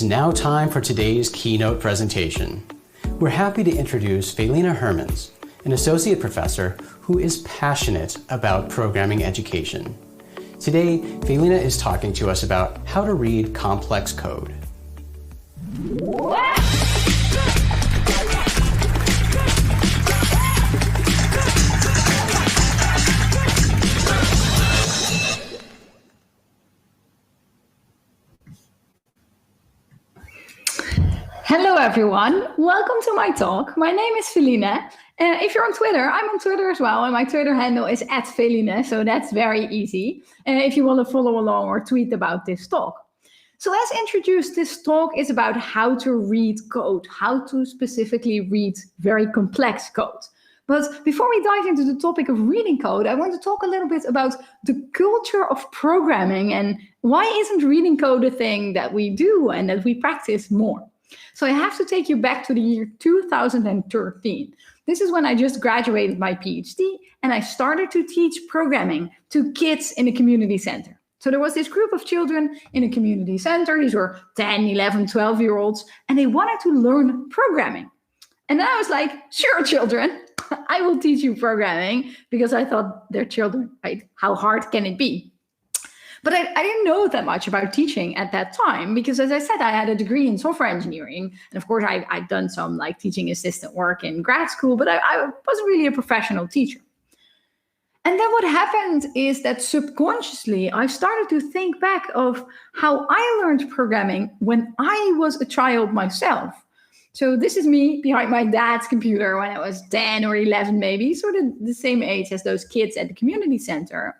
It's now time for today's keynote presentation. We're happy to introduce Felienne Hermans, an associate professor who is passionate about programming education. Today, Felienne is talking to us about how to read complex code. Hello everyone, welcome to my talk. My name is Felienne. If you're on Twitter, I'm on Twitter as well, and my Twitter handle is @Felienne, so that's very easy if you want to follow along or tweet about this talk. So as introduced, this talk is about how to read code, how to specifically read very complex code. But before we dive into the topic of reading code, I want to talk a little bit about the culture of programming and why isn't reading code a thing that we do and that we practice more. So I have to take you back to the year 2013. This is when I just graduated my PhD and I started to teach programming to kids in a community center. So there was this group of children in a community center. These were 10, 11, 12-year-olds, and they wanted to learn programming. And then I was like, sure, children, I will teach you programming, because I thought they're children, right? How hard can it be? But I didn't know that much about teaching at that time, because as I said, I had a degree in software engineering. And of course, I'd done some like teaching assistant work in grad school, but I wasn't really a professional teacher. And then what happened is that subconsciously, I started to think back of how I learned programming when I was a child myself. So this is me behind my dad's computer when I was 10 or 11, maybe, sort of the same age as those kids at the community center.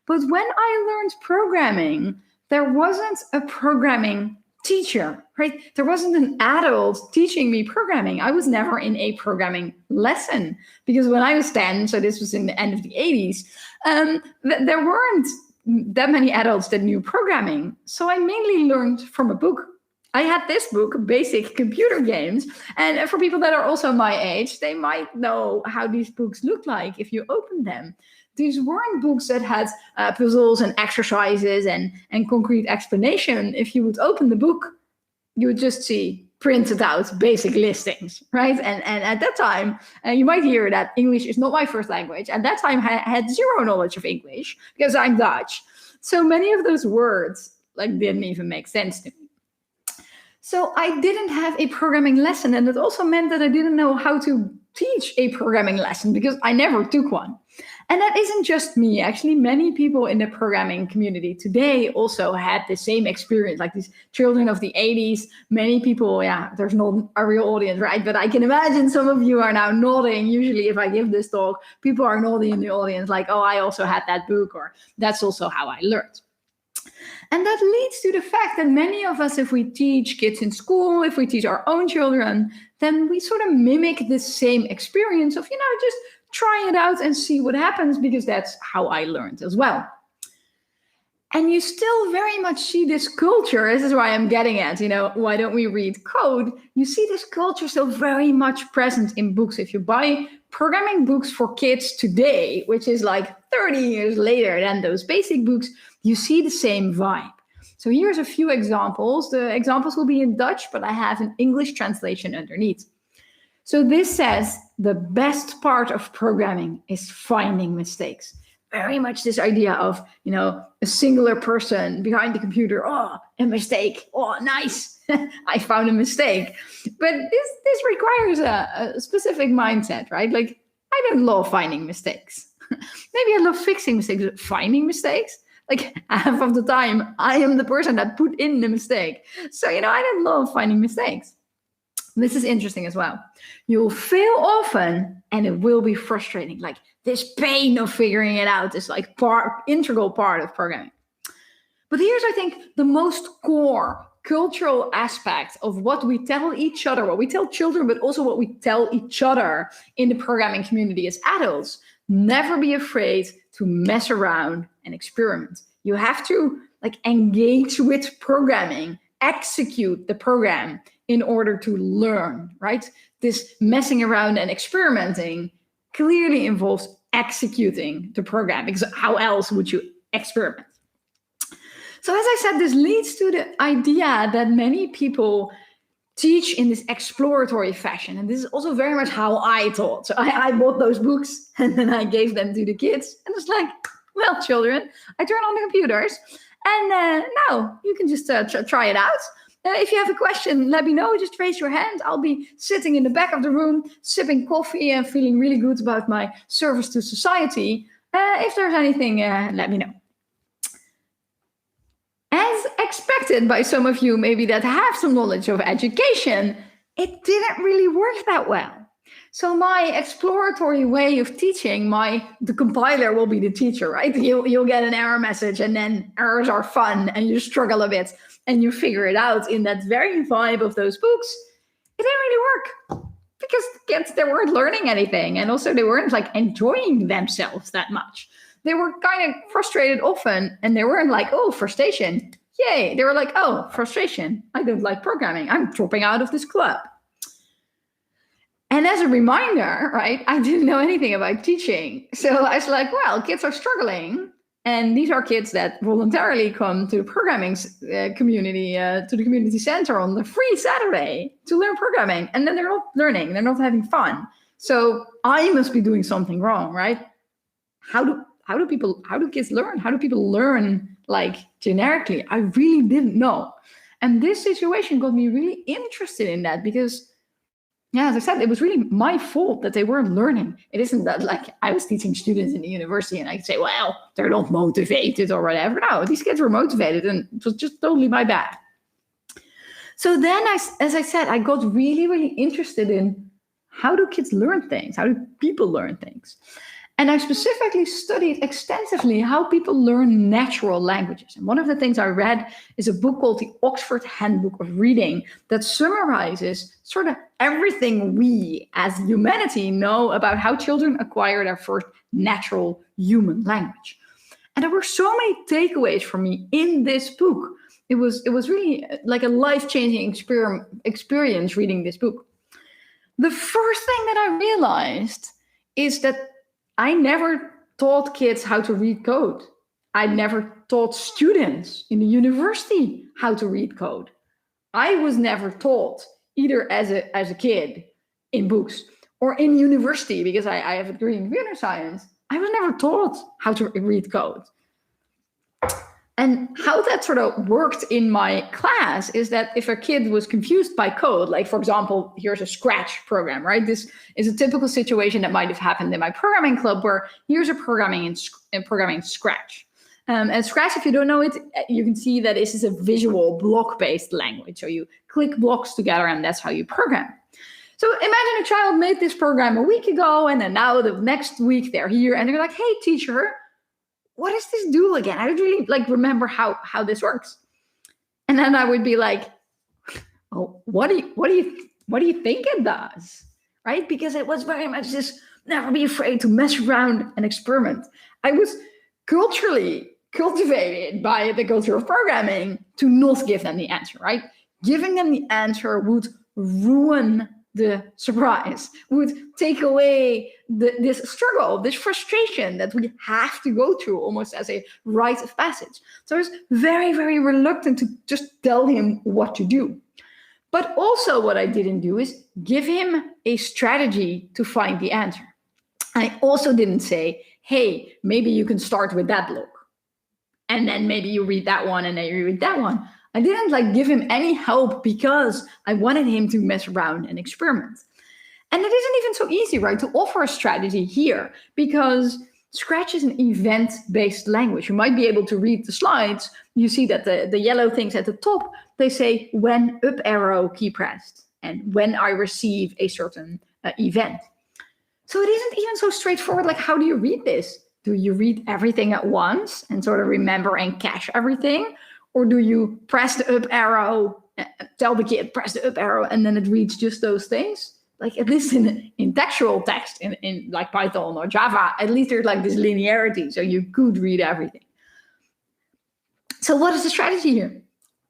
But when I learned programming, there wasn't a programming teacher, right? There wasn't an adult teaching me programming. I was never in a programming lesson, because when I was 10, so this was in the end of the 80s, there weren't that many adults that knew programming. So I mainly learned from a book. I had this book, Basic Computer Games. And for people that are also my age, they might know how these books look like if you open them. These weren't books that had puzzles and exercises and concrete explanation. If you would open the book, you would just see printed out basic listings, right? And at that time, you might hear that English is not my first language. At that time, I had zero knowledge of English because I'm Dutch. So many of those words didn't even make sense to me. So I didn't have a programming lesson. And it also meant that I didn't know how to teach a programming lesson because I never took one. And that isn't just me. Actually, many people in the programming community today also had the same experience, like these children of the 80s. Many people, there's not a real audience, right? But I can imagine some of you are now nodding. Usually if I give this talk, people are nodding in the audience like, oh, I also had that book, or that's also how I learned. And that leads to the fact that many of us, if we teach kids in school, if we teach our own children, then we sort of mimic this same experience of, just try it out and see what happens, because that's how I learned as well. And you still very much see this culture. This is why I'm getting at, why don't we read code? You see this culture still very much present in books. If you buy programming books for kids today, which is like 30 years later than those basic books, you see the same vibe. So here's a few examples. The examples will be in Dutch, but I have an English translation underneath. So this says the best part of programming is finding mistakes. Very much this idea of, a singular person behind the computer. Oh, a mistake. Oh, nice. I found a mistake. But this requires a specific mindset, right? Like, I don't love finding mistakes. Maybe I love fixing mistakes, but finding mistakes? Like, half of the time, I am the person that put in the mistake. So, I don't love finding mistakes. This is interesting as well. You'll fail often and it will be frustrating. Like, this pain of figuring it out is like integral part of programming. But here's, I think, the most core cultural aspect of what we tell each other, what we tell children, but also what we tell each other in the programming community as adults. Never be afraid to mess around and experiment. You have to engage with programming, execute the program in order to learn, right? This messing around and experimenting clearly involves executing the program, because how else would you experiment? So as I said, this leads to the idea that many people teach in this exploratory fashion. And this is also very much how I taught. So I bought those books and then I gave them to the kids. And it's like, well, children, I turn on the computers and now you can just try it out. If you have a question, let me know. Just raise your hand. I'll be sitting in the back of the room, sipping coffee and feeling really good about my service to society. If there's anything, let me know. As expected by some of you, maybe that have some knowledge of education, it didn't really work that well. So my exploratory way of teaching, the compiler will be the teacher, right? You'll get an error message and then errors are fun and you struggle a bit and you figure it out in that very vibe of those books. It didn't really work because the kids, they weren't learning anything. And also they weren't like enjoying themselves that much. They were kind of frustrated often and they weren't like, oh, frustration. Yay. They were like, oh, frustration. I don't like programming. I'm dropping out of this club. And as a reminder, right, I didn't know anything about teaching. So I was like, well, kids are struggling. And these are kids that voluntarily come to the programming community, to the community center on the free Saturday to learn programming. And then they're not learning, they're not having fun. So I must be doing something wrong, right? How do kids learn? How do people learn like generically? I really didn't know. And this situation got me really interested in that because, yeah, as I said, it was really my fault that they weren't learning. It isn't that like I was teaching students in the university and I could say, well, they're not motivated or whatever. No, these kids were motivated and it was just totally my bad. So then, as I said, I got really, really interested in how do kids learn things? How do people learn things? And I specifically studied extensively how people learn natural languages. And one of the things I read is a book called the Oxford Handbook of Reading that summarizes sort of everything we as humanity know about how children acquire their first natural human language. And there were so many takeaways for me in this book. It was really like a life-changing experience reading this book. The first thing that I realized is that I never taught kids how to read code. I never taught students in the university how to read code. I was never taught either as a kid in books or in university because I have a degree in computer science. I was never taught how to read code. And how that sort of worked in my class is that if a kid was confused by code, like for example, here's a Scratch program, right? This is a typical situation that might have happened in my programming club where here's a programming Scratch. And Scratch, if you don't know it, you can see that this is a visual block-based language. So you click blocks together and that's how you program. So imagine a child made this program a week ago and then now the next week they're here and they're like, hey, teacher, what does this do again? I don't really remember how this works. And then I would be like, oh, what do you think it does? Right? Because it was very much this never be afraid to mess around and experiment. I was culturally cultivated by the culture of programming to not give them the answer, right? Giving them the answer would ruin the surprise, would take away this struggle, this frustration that we have to go through almost as a rite of passage. So I was very, very reluctant to just tell him what to do. But also what I didn't do is give him a strategy to find the answer. I also didn't say, hey, maybe you can start with that block. And then maybe you read that one and then you read that one. I didn't give him any help because I wanted him to mess around and experiment. And it isn't even so easy, right, to offer a strategy here because Scratch is an event-based language. You might be able to read the slides. You see that the yellow things at the top, they say when up arrow key pressed and when I receive a certain event. So it isn't even so straightforward, like how do you read this? Do you read everything at once and sort of remember and cache everything? Or do you press the up arrow, tell the kid, press the up arrow, and then it reads just those things? Like at least in textual text, in like Python or Java, at least there's like this linearity, so you could read everything. So what is the strategy here?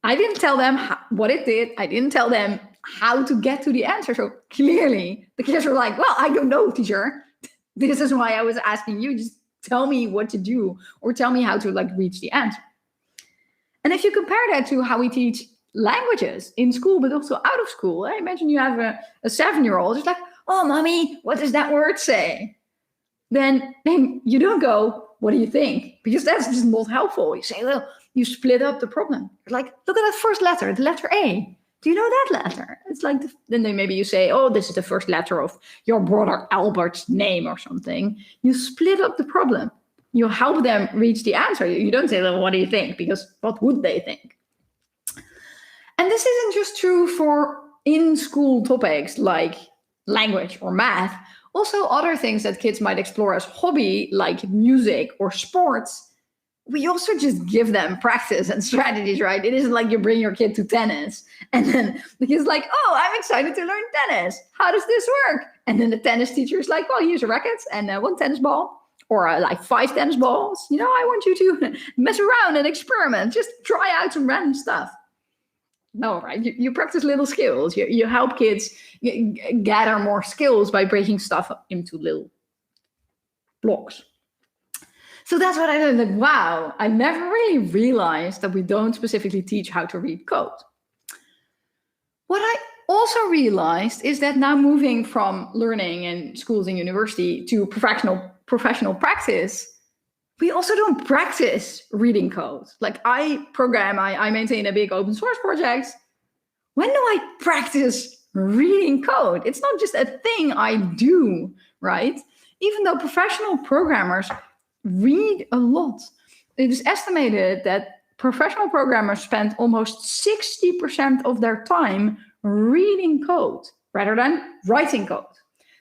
I didn't tell them what it did. I didn't tell them how to get to the answer. So clearly the kids were like, well, I don't know, teacher. This is why I was asking you, just tell me what to do or tell me how to reach the answer. And if you compare that to how we teach languages in school, but also out of school, I imagine you have a 7-year-old, it's like, oh, mommy, what does that word say? Then you don't go, what do you think? Because that's just not helpful. You say, well, you split up the problem. Like, look at that first letter, the letter A. Do you know that letter? It's like, then maybe you say, oh, this is the first letter of your brother Albert's name or something. You split up the problem. You help them reach the answer. You don't say, well, what do you think? Because what would they think? And this isn't just true for in-school topics like language or math. Also, other things that kids might explore as hobby, like music or sports, we also just give them practice and strategies, right? It isn't like you bring your kid to tennis and then the kid's like, oh, I'm excited to learn tennis. How does this work? And then the tennis teacher is like, well, here's a racket and 1 tennis ball or like 5 tennis balls. You know, I want you to mess around and experiment. Just try out some random stuff. No, right? You practice little skills. You help kids gather more skills by breaking stuff up into little blocks. So that's what I learned. Like, wow, I never really realized that we don't specifically teach how to read code. What I also realized is that now moving from learning in schools and university to professional practice, we also don't practice reading code. Like I maintain a big open source project. When do I practice reading code? It's not just a thing I do, right? Even though professional programmers read a lot. It is estimated that professional programmers spend almost 60% of their time reading code rather than writing code.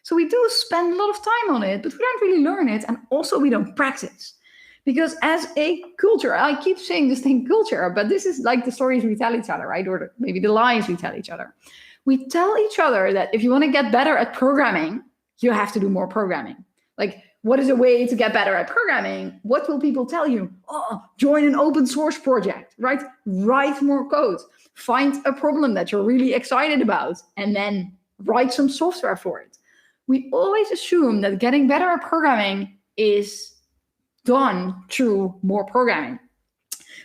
So we do spend a lot of time on it, but we don't really learn it. And also we don't practice. Because as a culture, I keep saying this thing culture, but this is like the stories we tell each other, right? Or maybe the lies we tell each other. We tell each other that if you want to get better at programming, you have to do more programming. Like, what is a way to get better at programming? What will people tell you? Oh, join an open source project, right? Write more code. Find a problem that you're really excited about and then write some software for it. We always assume that getting better at programming is done through more programming.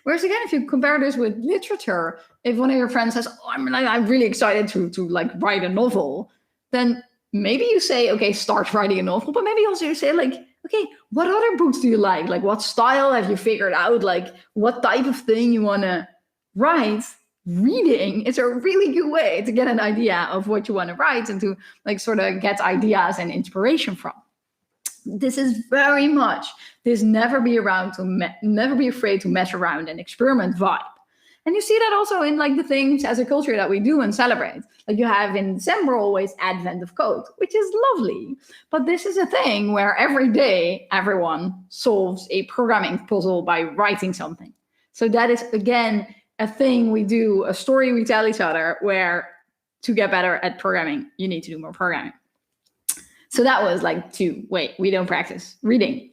Whereas again, if you compare this with literature, if one of your friends says, oh, I'm really excited to like write a novel, then maybe you say, okay, start writing a novel, but maybe also you say like, okay, what other books do you like? Like what style have you figured out? Like what type of thing you want to write? Reading is a really good way to get an idea of what you want to write and to like sort of get ideas and inspiration from. This is very much this never be afraid to mess around and experiment vibe. And you see that also in like the things as a culture that we do and celebrate. Like you have in December always Advent of Code, which is lovely. But this is a thing where every day everyone solves a programming puzzle by writing something. So that is, again, a thing we do, a story we tell each other where to get better at programming, you need to do more programming. So that was like we don't practice reading.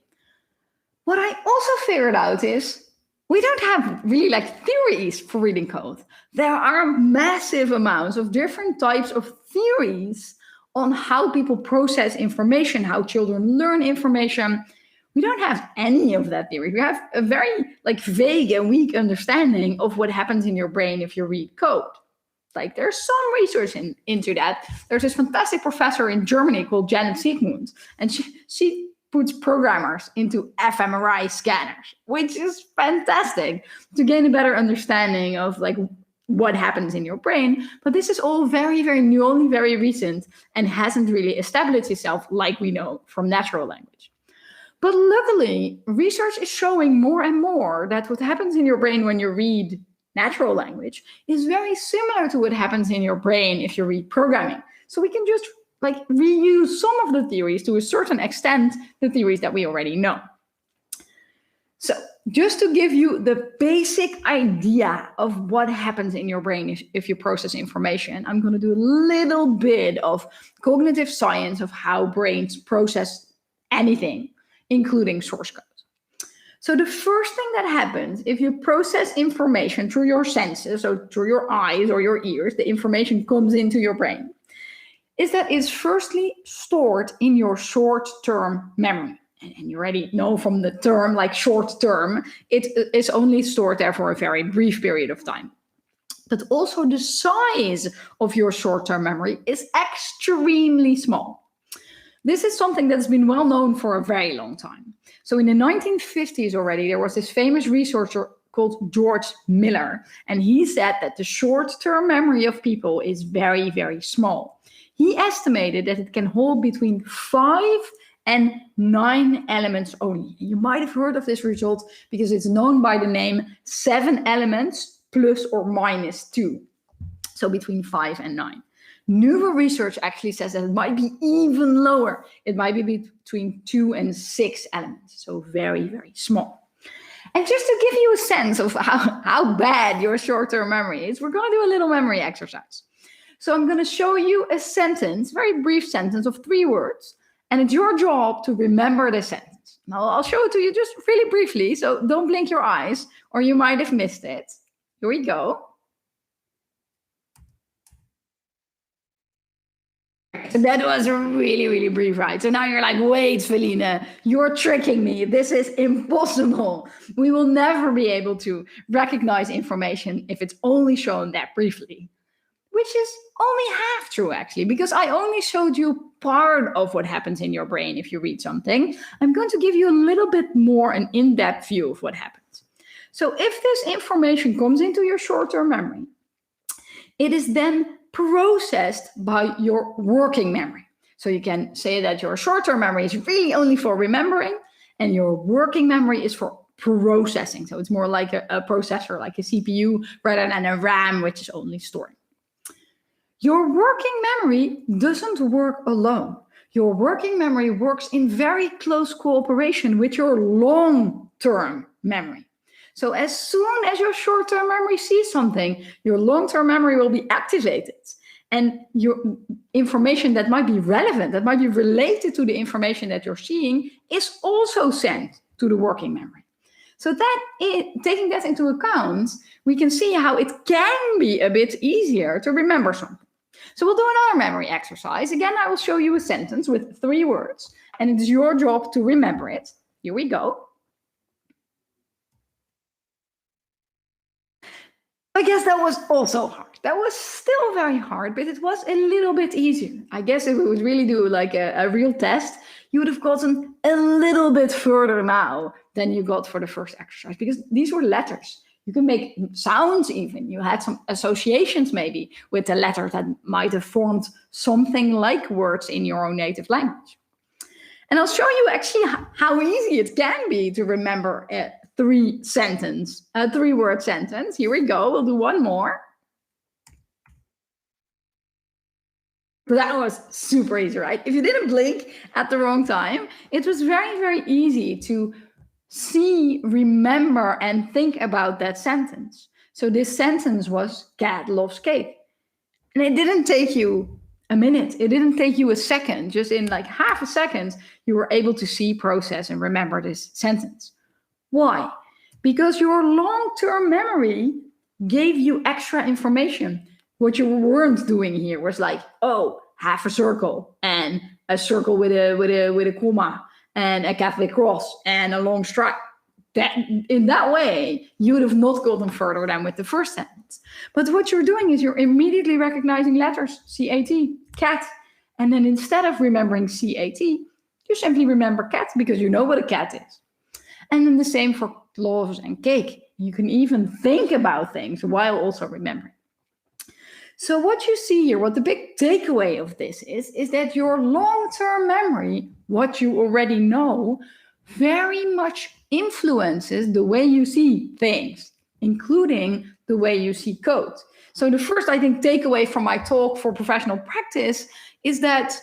What I also figured out is we don't have really like theories for reading code. There are massive amounts of different types of theories on how people process information, how children learn information. We don't have any of that theory. We have a very like vague and weak understanding of what happens in your brain if you read code. Like there's some research into that. There's this fantastic professor in Germany called Janet Siegmund, and she puts programmers into fMRI scanners, which is fantastic to gain a better understanding of like what happens in your brain. But this is all very, very new, only very recent, and hasn't really established itself like we know from natural language. But luckily, research is showing more and more that what happens in your brain when you read natural language is very similar to what happens in your brain if you read programming. So we can just like reuse some of the theories to a certain extent, the theories that we already know. So just to give you the basic idea of what happens in your brain if you process information, I'm going to do a little bit of cognitive science of how brains process anything, including source code. So the first thing that happens if you process information through your senses, so through your eyes or your ears, the information comes into your brain, is that it's firstly stored in your short-term memory. and you already know from the term, like short term, it is only stored there for a very brief period of time. But also the size of your short-term memory is extremely small. This is something that's been well known for a very long time. So in the 1950s already, there was this famous researcher called George Miller, and he said that the short-term memory of people is very, very small. He estimated that it can hold between 5 and 9 elements only. You might have heard of this result because it's known by the name 7 elements plus or minus 2. So between 5 and 9. Newer research actually says that it might be even lower. It might be between 2 and 6 elements. So very, very small. And just to give you a sense of how bad your short-term memory is, we're going to do a little memory exercise. So I'm going to show you a sentence, very brief sentence of 3 words. And it's your job to remember the sentence. Now, I'll show it to you just really briefly, so don't blink your eyes, or you might have missed it. Here we go. So that was a really, really brief, right? So now you're like, wait, Felienne, you're tricking me. This is impossible. We will never be able to recognize information if it's only shown that briefly. Which is only half true, actually, because I only showed you part of what happens in your brain if you read something. I'm going to give you a little bit more an in-depth view of what happens. So if this information comes into your short-term memory, it is then processed by your working memory. So you can say that your short-term memory is really only for remembering, and your working memory is for processing. So it's more like a processor, like a CPU, rather than a RAM, which is only storing. Your working memory doesn't work alone. Your working memory works in very close cooperation with your long-term memory. So as soon as your short-term memory sees something, your long-term memory will be activated. And your information that might be relevant, that might be related to the information that you're seeing, is also sent to the working memory. So taking that into account, we can see how it can be a bit easier to remember something. So we'll do another memory exercise. Again, I will show you a sentence with 3 words, and it's your job to remember it. Here we go. I guess that was also hard. That was still very hard, but it was a little bit easier. I guess if we would really do like a real test, you would have gotten a little bit further now than you got for the first exercise, because these were letters. You can make sounds even. You had some associations maybe with the letter that might have formed something like words in your own native language. And I'll show you actually how easy it can be to remember a 3-word sentence. Here we go. We'll do one more. That was super easy, right? If you didn't blink at the wrong time, it was very, very easy to see, remember, and think about that sentence. So this sentence was, cat loves cake. And it didn't take you a minute. It didn't take you a second. Just in like half a second, you were able to see, process, and remember this sentence. Why? Because your long-term memory gave you extra information. What you weren't doing here was like, oh, half a circle and a circle with a comma and a Catholic cross and a long stripe. That in that way, you would have not gotten further than with the first sentence. But what you're doing is you're immediately recognizing letters, C-A-T, cat. And then instead of remembering C-A-T, you simply remember cat because you know what a cat is. And then the same for cloves and cake. You can even think about things while also remembering. So what you see here, what the big takeaway of this is that your long-term memory, what you already know, very much influences the way you see things, including the way you see code. So the first, I think, takeaway from my talk for professional practice is that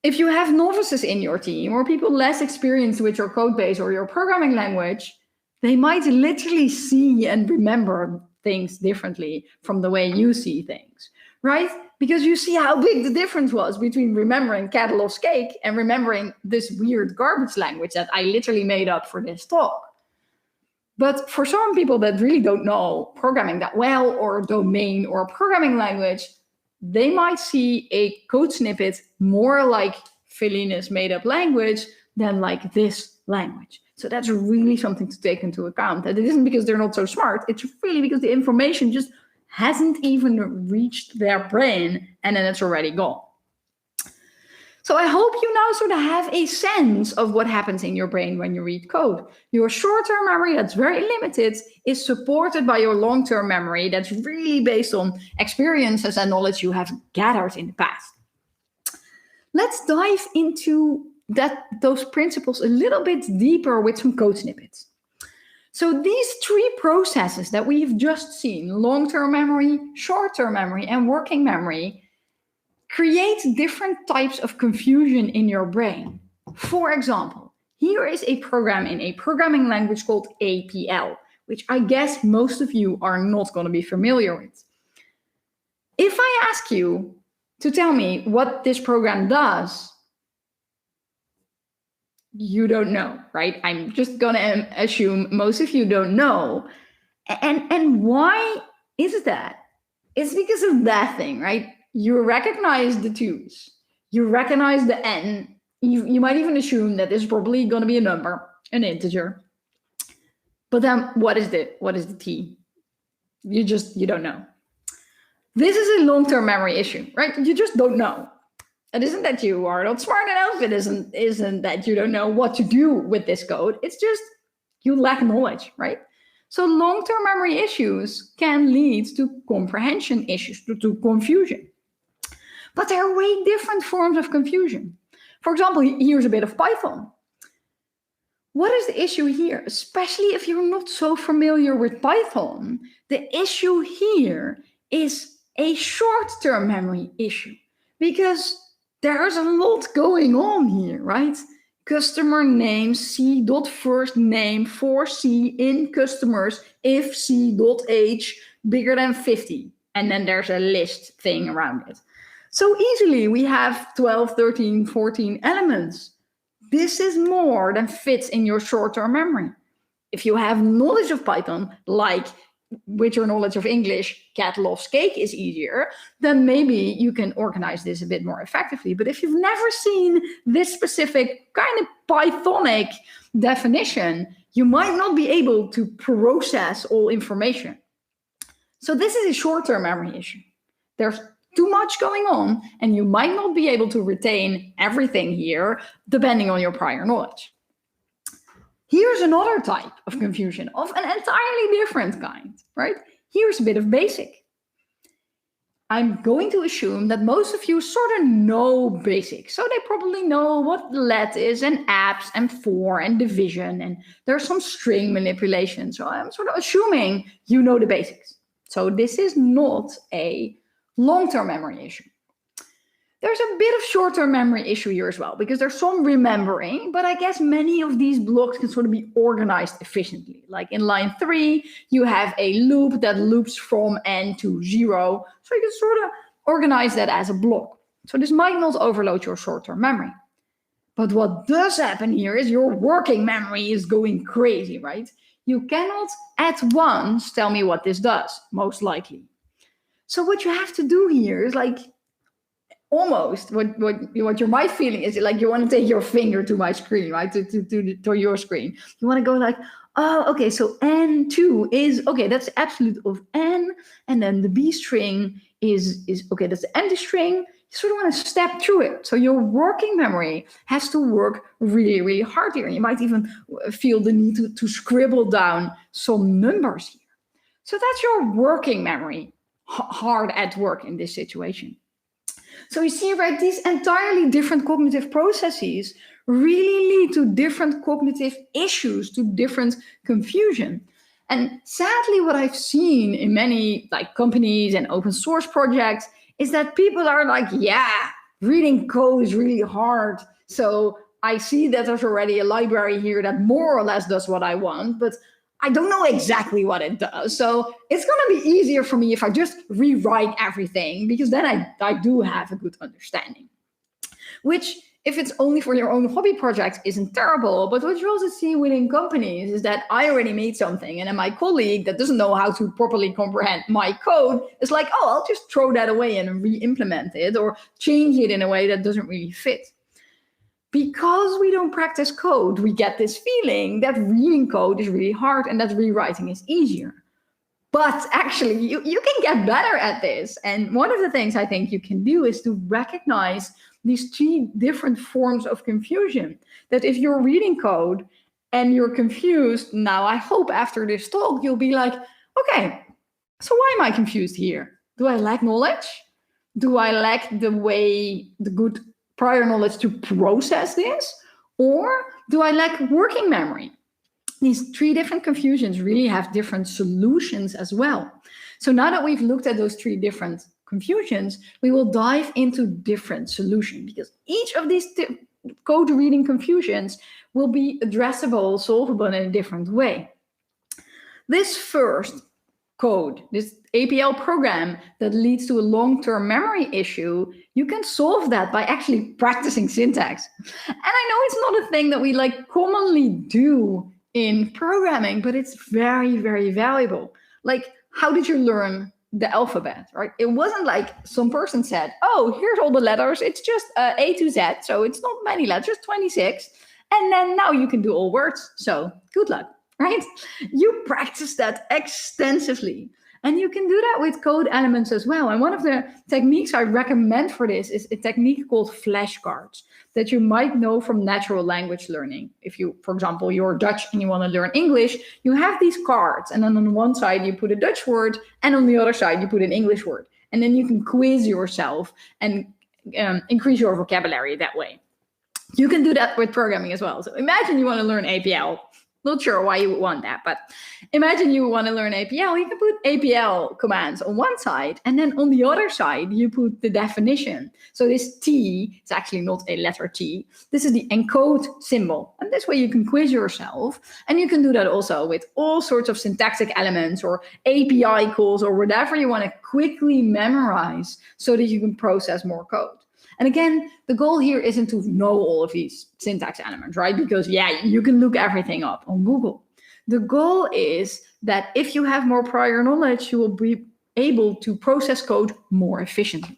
if you have novices in your team or people less experienced with your code base or your programming language, they might literally see and remember things differently from the way you see things, right? Because you see how big the difference was between remembering cat loves cake and remembering this weird garbage language that I literally made up for this talk. But for some people that really don't know programming that well, or a domain or a programming language, they might see a code snippet more like Felinne's made up language, than like this language. So that's really something to take into account. And it isn't because they're not so smart. It's really because the information just hasn't even reached their brain, and then it's already gone. So I hope you now sort of have a sense of what happens in your brain when you read code. Your short-term memory, that's very limited, is supported by your long-term memory that's really based on experiences and knowledge you have gathered in the past. Let's dive into those principles a little bit deeper with some code snippets. So these three processes that we've just seen, long-term memory, short-term memory, and working memory, create different types of confusion in your brain. For example, here is a program in a programming language called APL, which I guess most of you are not going to be familiar with. If I ask you to tell me what this program does, you don't know, right? I'm just going to assume most of you don't know. And why is that? It's because of that thing, right? You recognize the twos. You recognize the n. You might even assume that this is probably going to be a number, an integer. But then what is the t? You don't know. This is a long-term memory issue, right? You just don't know. It isn't that you are not smart enough. It isn't that you don't know what to do with this code. It's just you lack knowledge, right? So long-term memory issues can lead to comprehension issues, to confusion. But there are way different forms of confusion. For example, here's a bit of Python. What is the issue here? Especially if you're not so familiar with Python, the issue here is a short-term memory issue because there's a lot going on here, right? Customer name, c.first name for c in customers if c.age bigger than 50. And then there's a list thing around it. So easily we have 12, 13, 14 elements. This is more than fits in your short-term memory. If you have knowledge of Python, like with your knowledge of English, cat loves cake is easier, then maybe you can organize this a bit more effectively. But if you've never seen this specific kind of Pythonic definition, you might not be able to process all information. So this is a short-term memory issue. There's too much going on, and you might not be able to retain everything here, depending on your prior knowledge. Here's another type of confusion of an entirely different kind, right? Here's a bit of basic. I'm going to assume that most of you sort of know basic. So they probably know what let is and apps and for and division, and there's some string manipulation. So I'm sort of assuming you know the basics. So this is not a long-term memory issue. There's a bit of short-term memory issue here as well, because there's some remembering, but I guess many of these blocks can sort of be organized efficiently. Like in line 3, you have a loop that loops from n to 0. So you can sort of organize that as a block. So this might not overload your short-term memory. But what does happen here is your working memory is going crazy, right? You cannot at once tell me what this does, most likely. So what you have to do here is like, almost what you might feeling is like you want to take your finger to my screen, right? To your screen. You want to go like, oh, okay, so n2 is, okay, that's the absolute of n. And then the B string is okay, that's the empty string. You sort of want to step through it. So your working memory has to work really, really hard here. And you might even feel the need to scribble down some numbers here. So that's your working memory hard at work in this situation. So you see, right, these entirely different cognitive processes really lead to different cognitive issues, to different confusion. And sadly, what I've seen in many like companies and open source projects is that people are like, yeah, reading code is really hard. So I see that there's already a library here that more or less does what I want, but I don't know exactly what it does. So it's going to be easier for me if I just rewrite everything, because then I do have a good understanding. Which, if it's only for your own hobby project, isn't terrible. But what you also see within companies is that I already made something, and then my colleague that doesn't know how to properly comprehend my code is like, oh, I'll just throw that away and re-implement it or change it in a way that doesn't really fit. because we don't practice code, we get this feeling that reading code is really hard and that rewriting is easier. But actually, you can get better at this. And one of the things I think you can do is to recognize these three different forms of confusion. That if you're reading code and you're confused, now I hope after this talk, you'll be like, okay, so why am I confused here? Do I lack knowledge? Do I lack the good prior knowledge to process this? Or do I lack working memory? These three different confusions really have different solutions as well. So now that we've looked at those three different confusions, we will dive into different solutions, because each of these code reading confusions will be addressable, solvable in a different way. This first code, this APL program that leads to a long-term memory issue, you can solve that by actually practicing syntax. And I know it's not a thing that we commonly do in programming, but it's very, very valuable. Like, how did you learn the alphabet, right? It wasn't like some person said, oh, here's all the letters. It's just A to Z. So it's not many letters, just 26. And then now you can do all words. So good luck, right? You practice that extensively. And you can do that with code elements as well. And one of the techniques I recommend for this is a technique called flashcards that you might know from natural language learning. If you, for example, you're Dutch and you want to learn English, you have these cards. And then on one side, you put a Dutch word, and on the other side, you put an English word. And then you can quiz yourself and increase your vocabulary that way. You can do that with programming as well. So imagine you want to learn APL. Not sure why you would want that, but imagine you want to learn APL. You can put APL commands on one side, and then on the other side, you put the definition. So this T is actually not a letter T. This is the encode symbol. And this way you can quiz yourself. And you can do that also with all sorts of syntactic elements or API calls or whatever you want to quickly memorize so that you can process more code. And again, the goal here isn't to know all of these syntax elements, right? Because yeah, you can look everything up on Google. The goal is that if you have more prior knowledge, you will be able to process code more efficiently.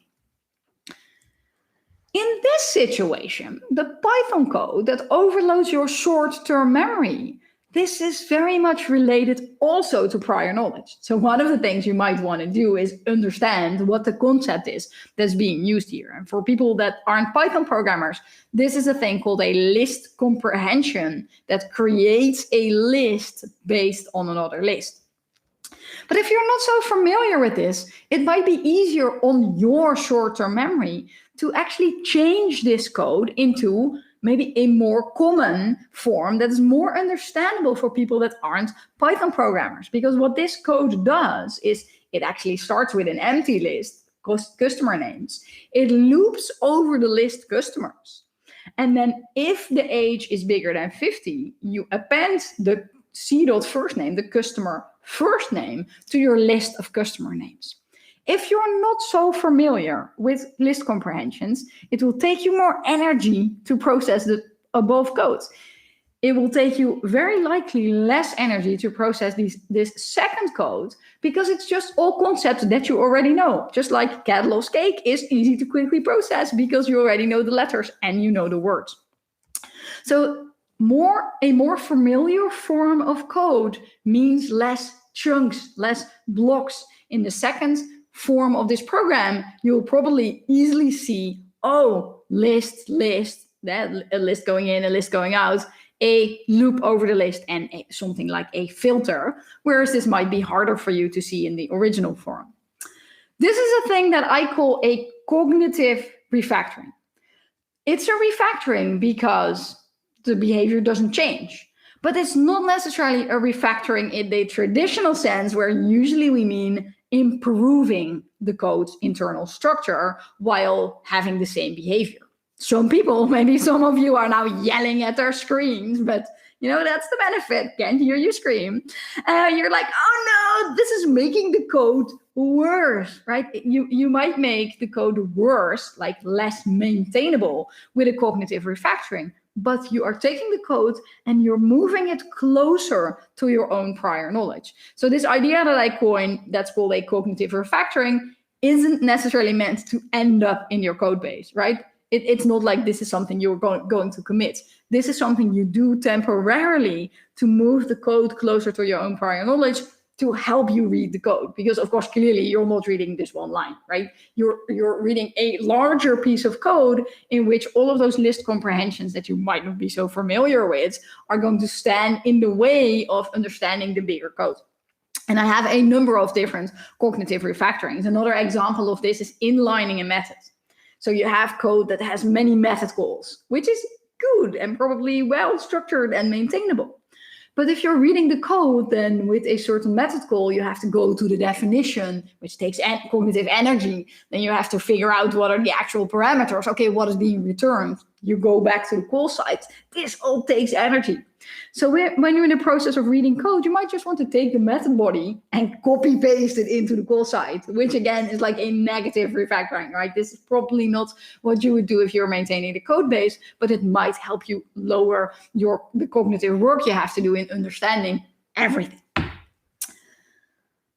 In this situation, the Python code that overloads your short-term memory, this is very much related also to prior knowledge. So one of the things you might want to do is understand what the concept is that's being used here. And for people that aren't Python programmers, this is a thing called a list comprehension that creates a list based on another list. But if you're not so familiar with this, it might be easier on your short-term memory to actually change this code into maybe a more common form that is more understandable for people that aren't Python programmers. Because what this code does is it actually starts with an empty list, customer names. It loops over the list customers. And then if the age is bigger than 50, you append the c.first name, the customer first name, to your list of customer names. If you're not so familiar with list comprehensions, it will take you more energy to process the above codes. It will take you very likely less energy to process this second code because it's just all concepts that you already know. Just like cat loves cake is easy to quickly process because you already know the letters and you know the words. So a more familiar form of code means less chunks, less blocks. In the second form of this program, you'll probably easily see, oh, list, that a list going in, a list going out, a loop over the list, and something like a filter, whereas this might be harder for you to see in the original form. This is a thing that I call a cognitive refactoring. It's a refactoring because the behavior doesn't change. But it's not necessarily a refactoring in the traditional sense, where usually we mean improving the code's internal structure while having the same behavior. Some people, maybe some of you are now yelling at their screens, but that's the benefit. Can't hear you scream. You're like, oh no, this is making the code worse, right? You might make the code worse, like less maintainable with a cognitive refactoring. But you are taking the code and you're moving it closer to your own prior knowledge. So this idea that I coined, that's called a cognitive refactoring, isn't necessarily meant to end up in your code base, right? It's not like this is something you're going to commit. This is something you do temporarily to move the code closer to your own prior knowledge, to help you read the code. Because of course, clearly you're not reading this one line, right? You're reading a larger piece of code in which all of those list comprehensions that you might not be so familiar with are going to stand in the way of understanding the bigger code. And I have a number of different cognitive refactorings. Another example of this is inlining a method. So you have code that has many method calls, which is good and probably well structured and maintainable. But if you're reading the code, then with a certain method call, you have to go to the definition, which takes cognitive energy. Then you have to figure out what are the actual parameters. Okay, what is being returned? You go back to the call site. This all takes energy. So when you're in the process of reading code, you might just want to take the method body and copy paste it into the call site, which again is like a negative refactoring, right? This is probably not what you would do if you're maintaining the code base, but it might help you lower the cognitive work you have to do in understanding everything.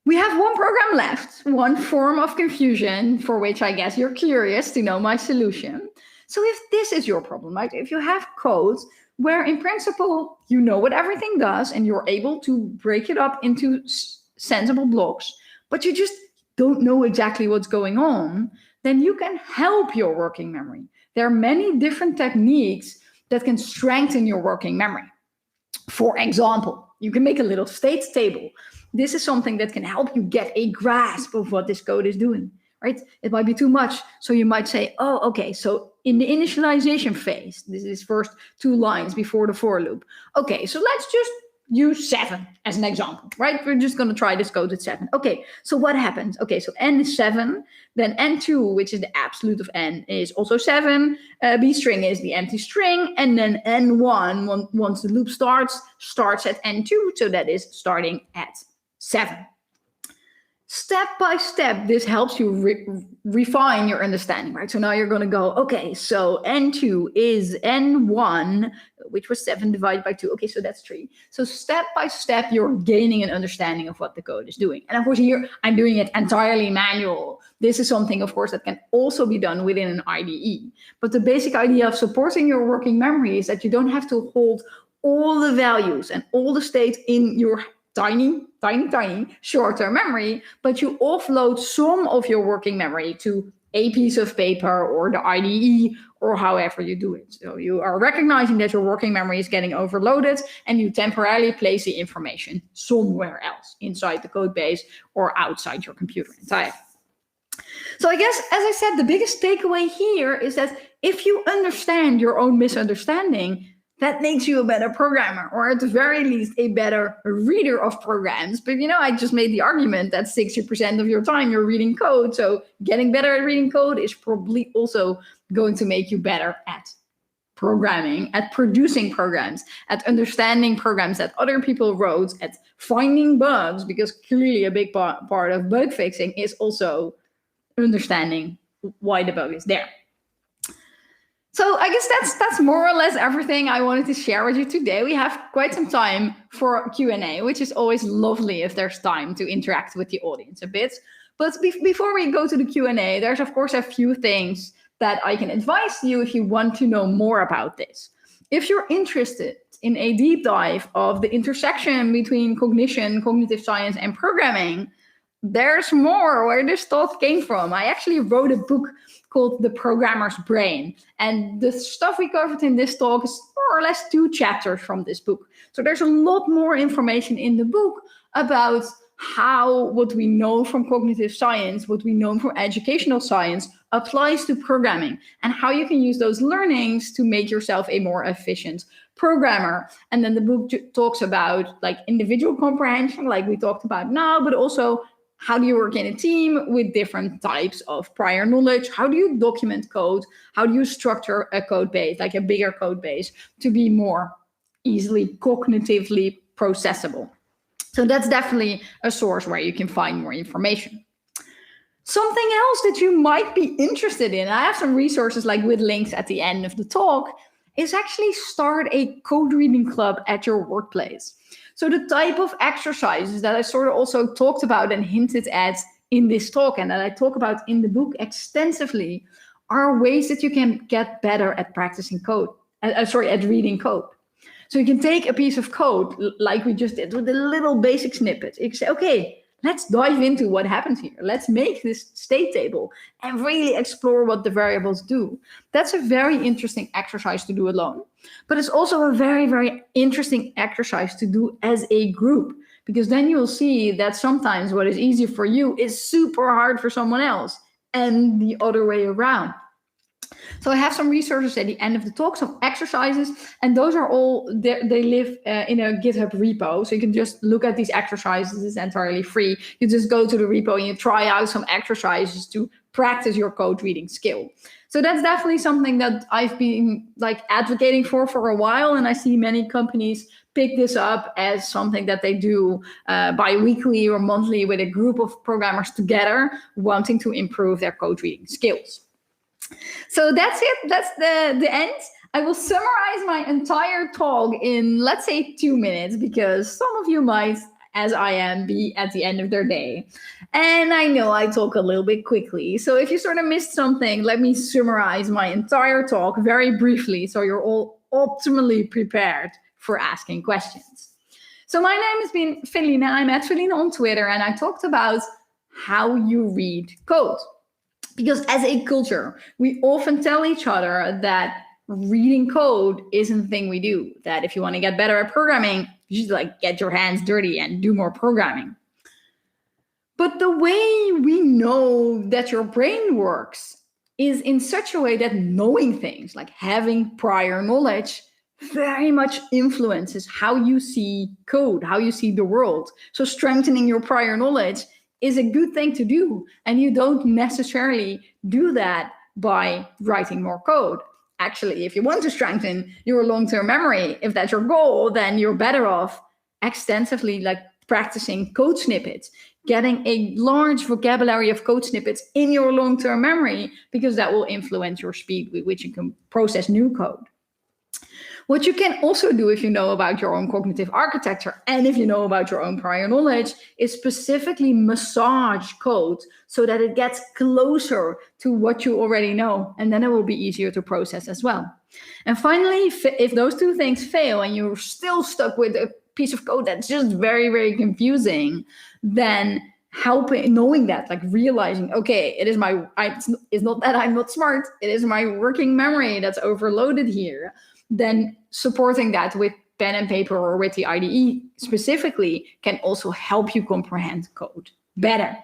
We have one program left, one form of confusion for which I guess you're curious to know my solution. So if this is your problem, right? If you have code where in principle, you know what everything does and you're able to break it up into sensible blocks, but you just don't know exactly what's going on, then you can help your working memory. There are many different techniques that can strengthen your working memory. For example, you can make a little state table. This is something that can help you get a grasp of what this code is doing, right? It might be too much. So you might say, oh, okay, so in the initialization phase, this is first 2 lines before the for loop. Okay, so let's just use 7 as an example, right? We're just going to try this code with 7. Okay, so what happens? Okay, so n is 7, then n2, which is the absolute of n, is also 7. B string is the empty string, and then n1, once the loop starts at n2, so that is starting at 7. Step by step, this helps you refine your understanding, right? So now you're going to go, okay, so n2 is n1, which was 7 divided by 2. Okay, so that's 3. So step by step, you're gaining an understanding of what the code is doing. And of course, here I'm doing it entirely manual. This is something, of course, that can also be done within an IDE. But the basic idea of supporting your working memory is that you don't have to hold all the values and all the states in your tiny short-term memory, but you offload some of your working memory to a piece of paper or the IDE or however you do it. So you are recognizing that your working memory is getting overloaded and you temporarily place the information somewhere else inside the code base or outside your computer entirely. So I guess, as I said, the biggest takeaway here is that if you understand your own misunderstanding, that makes you a better programmer, or at the very least, a better reader of programs. But, I just made the argument that 60% of your time you're reading code. So getting better at reading code is probably also going to make you better at programming, at producing programs, at understanding programs that other people wrote, at finding bugs, because clearly a big part of bug fixing is also understanding why the bug is there. So I guess that's more or less everything I wanted to share with you today. We have quite some time for Q&A, which is always lovely if there's time to interact with the audience a bit. But before we go to the Q&A, there's of course a few things that I can advise you if you want to know more about this. If you're interested in a deep dive of the intersection between cognition, cognitive science, and programming, there's more where this thought came from. I actually wrote a book called The Programmer's Brain. And the stuff we covered in this talk is more or less 2 chapters from this book. So there's a lot more information in the book about how what we know from cognitive science, what we know from educational science applies to programming and how you can use those learnings to make yourself a more efficient programmer. And then the book talks about like individual comprehension, like we talked about now, but also how do you work in a team with different types of prior knowledge? How do you document code? How do you structure a code base, like a bigger code base, to be more easily cognitively processable? So that's definitely a source where you can find more information. Something else that you might be interested in, I have some resources like with links at the end of the talk, is actually start a code reading club at your workplace. So the type of exercises that I sort of also talked about and hinted at in this talk and that I talk about in the book extensively are ways that you can get better at practicing code, at reading code. So you can take a piece of code like we just did with a little basic snippet. You can say, okay, let's dive into what happens here. Let's make this state table and really explore what the variables do. That's a very interesting exercise to do alone, but it's also a very, very interesting exercise to do as a group, because then you'll see that sometimes what is easy for you is super hard for someone else, and the other way around. So I have some resources at the end of the talk, some exercises, and those are all, they live in a GitHub repo. So you can just look at these exercises. It's entirely free. You just go to the repo and you try out some exercises to practice your code reading skill. So that's definitely something that I've been advocating for a while. And I see many companies pick this up as something that they do bi-weekly or monthly with a group of programmers together wanting to improve their code reading skills. So that's it. That's the end. I will summarize my entire talk in, let's say, 2 minutes, because some of you might, as I am, be at the end of their day. And I know I talk a little bit quickly. So if you sort of missed something, let me summarize my entire talk very briefly so you're all optimally prepared for asking questions. So my name has been Felienne. I'm at Felienne on Twitter, and I talked about how you read code. Because as a culture, we often tell each other that reading code isn't the thing we do. That if you want to get better at programming, you should get your hands dirty and do more programming. But the way we know that your brain works is in such a way that knowing things, like having prior knowledge, very much influences how you see code, how you see the world. So strengthening your prior knowledge is a good thing to do. And you don't necessarily do that by writing more code. Actually, if you want to strengthen your long-term memory, if that's your goal, then you're better off extensively practicing code snippets, getting a large vocabulary of code snippets in your long-term memory, because that will influence your speed with which you can process new code. What you can also do if you know about your own cognitive architecture and if you know about your own prior knowledge is specifically massage code so that it gets closer to what you already know, and then it will be easier to process as well. And finally, if those two things fail and you're still stuck with a piece of code that's just very, very confusing, then knowing that, realizing, okay, it's not that I'm not smart, it is my working memory that's overloaded here. Then supporting that with pen and paper or with the IDE specifically can also help you comprehend code better.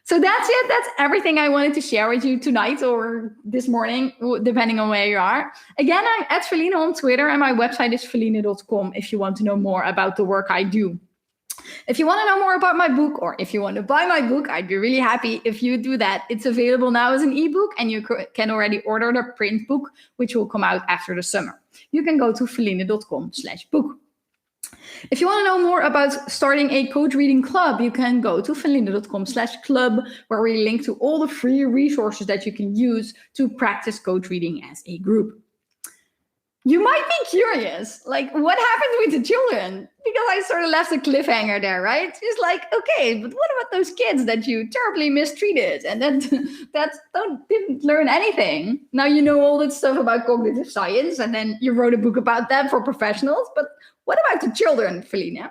So that's it. That's everything I wanted to share with you tonight or this morning, depending on where you are. Again, I'm at Felienne on Twitter, and my website is felienne.com if you want to know more about the work I do. If you want to know more about my book, or if you want to buy my book, I'd be really happy if you do that. It's available now as an ebook, and you can already order the print book, which will come out after the summer. You can go to felienne.com/book. If you want to know more about starting a code reading club, you can go to felienne.com/club, where we link to all the free resources that you can use to practice code reading as a group. You might be curious, what happened with the children? Because I sort of left a cliffhanger there, right? It's okay, but what about those kids that you terribly mistreated and didn't learn anything? Now you know all that stuff about cognitive science, and then you wrote a book about that for professionals, but what about the children, Felienne?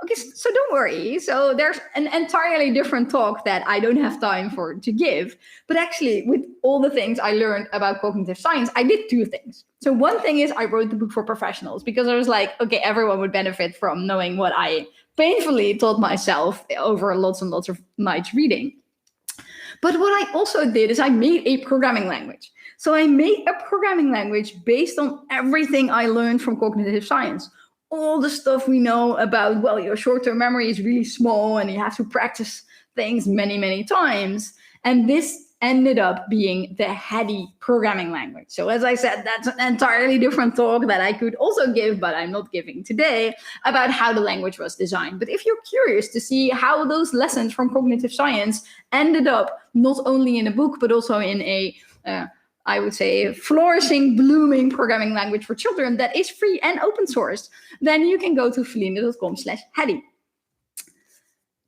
Okay, so don't worry. So there's an entirely different talk that I don't have time to give. But actually, with all the things I learned about cognitive science, I did two things. So one thing is I wrote the book for professionals because I was okay, everyone would benefit from knowing what I painfully taught myself over lots and lots of nights reading. But what I also did is I made a programming language. So I made a programming language based on everything I learned from cognitive science. All the stuff we know about, your short-term memory is really small and you have to practice things many, many times. And this ended up being the heady programming language. So as I said, that's an entirely different talk that I could also give, but I'm not giving today, about how the language was designed. But if you're curious to see how those lessons from cognitive science ended up not only in a book, but also in I would say, flourishing, blooming programming language for children that is free and open source, then you can go to felienne.com/heady.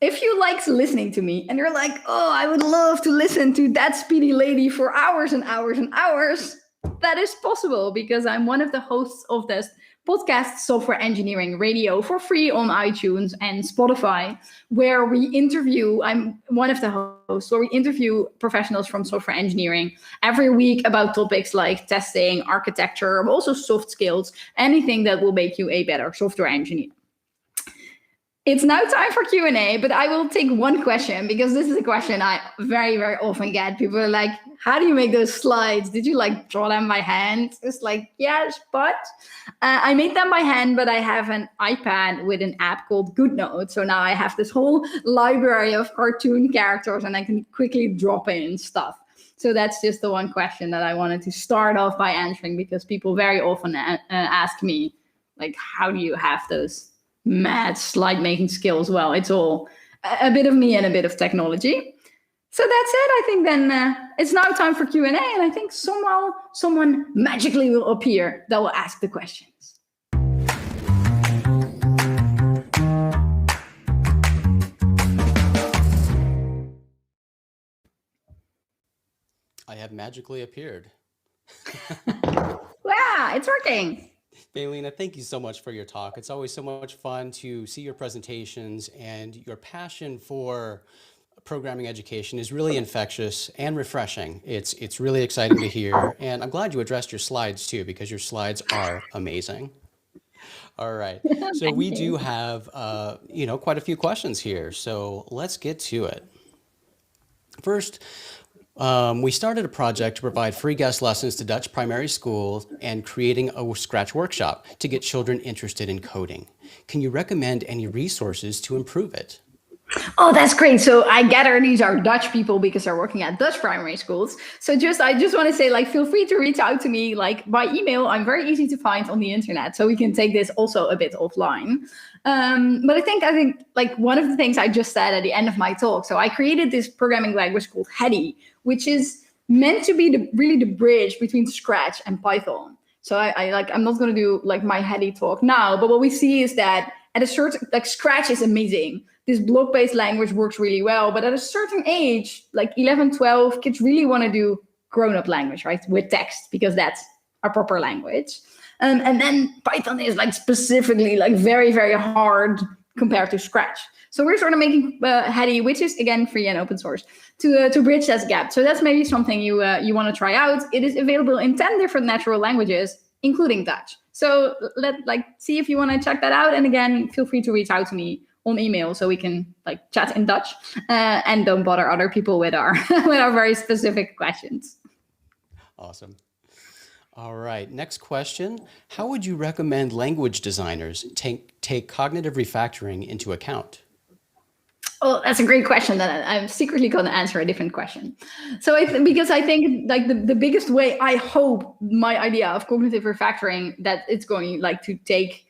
if you like listening to me and you're like, oh, I would love to listen to that speedy lady for hours and hours and hours, that is possible because I'm one of the hosts of this podcast Software Engineering Radio for free on iTunes and Spotify, where I'm one of the hosts, where we interview professionals from software engineering every week about topics like testing, architecture, but also soft skills, anything that will make you a better software engineer. It's now time for Q&A, but I will take one question because this is a question I very, very often get. People are like, how do you make those slides? Did you like draw them by hand? It's like, yes, but I made them by hand, but I have an iPad with an app called GoodNote. So now I have this whole library of cartoon characters and I can quickly drop in stuff. So that's just the one question that I wanted to start off by answering because people very often ask me, like, how do you have those mad slide making skills? Well, it's all a bit of me and a bit of technology. So that's it. I think then it's now time for Q&A, and I think someone magically will appear that will ask the questions. I have magically appeared. Wow, it's working. Felienne, thank you so much for your talk. It's always so much fun to see your presentations, and your passion for programming education is really infectious and refreshing. It's really exciting to hear, and I'm glad you addressed your slides too, because your slides are amazing. All right, so we do have quite a few questions here, so let's get to it. First, we started a project to provide free guest lessons to Dutch primary schools and creating a Scratch workshop to get children interested in coding. Can you recommend any resources to improve it? Oh, that's great. So I gather these are Dutch people because they're working at Dutch primary schools. So I just want to say, like, feel free to reach out to me, like, by email. I'm very easy to find on the internet, so we can take this also a bit offline. But I think like one of the things I just said at the end of my talk. So I created this programming language called Hedy, which is meant to be really the bridge between Scratch and Python. So I'm not going to do like my Hedy talk now, but what we see is that at a certain, like, Scratch is amazing. This block-based language works really well, but at a certain age, like 11, 12, kids really want to do grown-up language, right? With text, because that's a proper language. And then Python is like specifically like very, very hard compared to Scratch. So we're sort of making Hedy, which is again free and open source, to bridge that gap. So that's maybe something you want to try out. It is available in 10 different natural languages, including Dutch. So see if you want to check that out. And again, feel free to reach out to me on email so we can like chat in Dutch and don't bother other people with our with our very specific questions. Awesome. All right, next question. How would you recommend language designers take cognitive refactoring into account? Oh, that's a great question that I'm secretly going to answer a different question. So because I think like the biggest way I hope my idea of cognitive refactoring that it's going like to take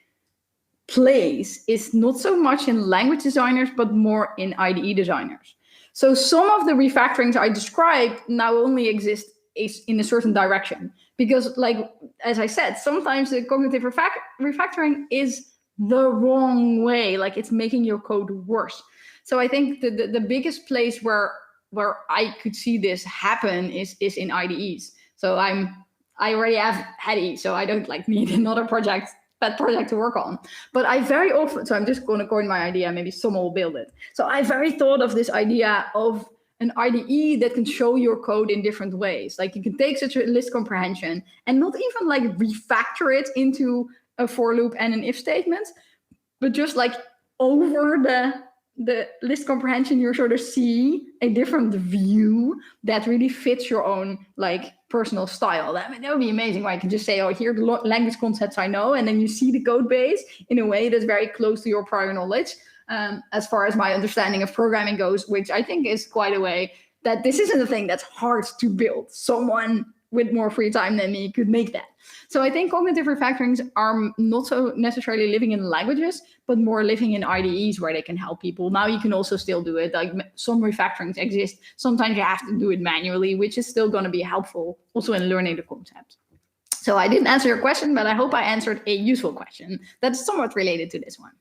place is not so much in language designers, but more in IDE designers. So some of the refactorings I described now only exist in a certain direction, because like, as I said, sometimes the cognitive refactoring is the wrong way, like it's making your code worse. So I think the biggest place where I could see this happen is in IDEs. So I already have Hedy, so I don't like need another pet project to work on. But I very often, so I'm just going to coin my idea, maybe someone will build it. So I very thought of this idea of an IDE that can show your code in different ways. Like you can take such a list comprehension and not even like refactor it into a for loop and an if statement, but just like over the list comprehension, you sort of see a different view that really fits your own like personal style. That would be amazing. Where I can just say, oh, here are the language concepts I know, and then you see the code base in a way that's very close to your prior knowledge. As far as my understanding of programming goes, which I think is quite a way that this isn't a thing that's hard to build. Someone with more free time than me could make that. So I think cognitive refactorings are not so necessarily living in languages, but more living in IDEs where they can help people. Now you can also still do it. Like some refactorings exist. Sometimes you have to do it manually, which is still going to be helpful also in learning the concept. So I didn't answer your question, but I hope I answered a useful question that's somewhat related to this one.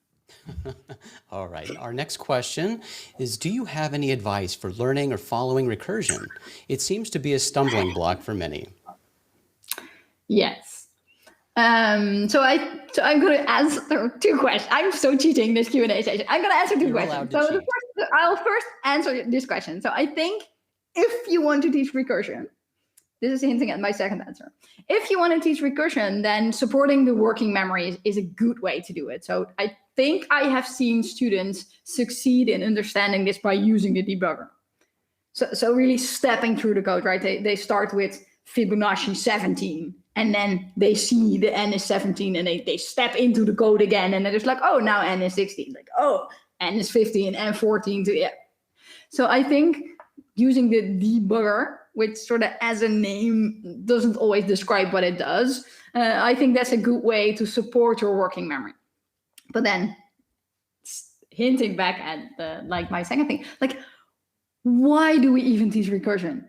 All right. Our next question is, do you have any advice for learning or following recursion? It seems to be a stumbling block for many. Yes. So I'm going to answer two questions. I'm so cheating this Q&A session. I'm going to answer two You're questions. allowed to cheat. I'll first answer this question. So I think if you want to teach recursion, this is hinting at my second answer. If you want to teach recursion, then supporting the working memory is a good way to do it. So I think I have seen students succeed in understanding this by using the debugger. So really stepping through the code, right? They start with Fibonacci 17, and then they see the n is 17, and they step into the code again, and they're just like, oh, now n is 16. Like, oh, n is 15 and 14 to, yeah. So I think using the debugger, which sort of as a name doesn't always describe what it does, I think that's a good way to support your working memory. But then hinting back at my second thing, like, why do we even teach recursion?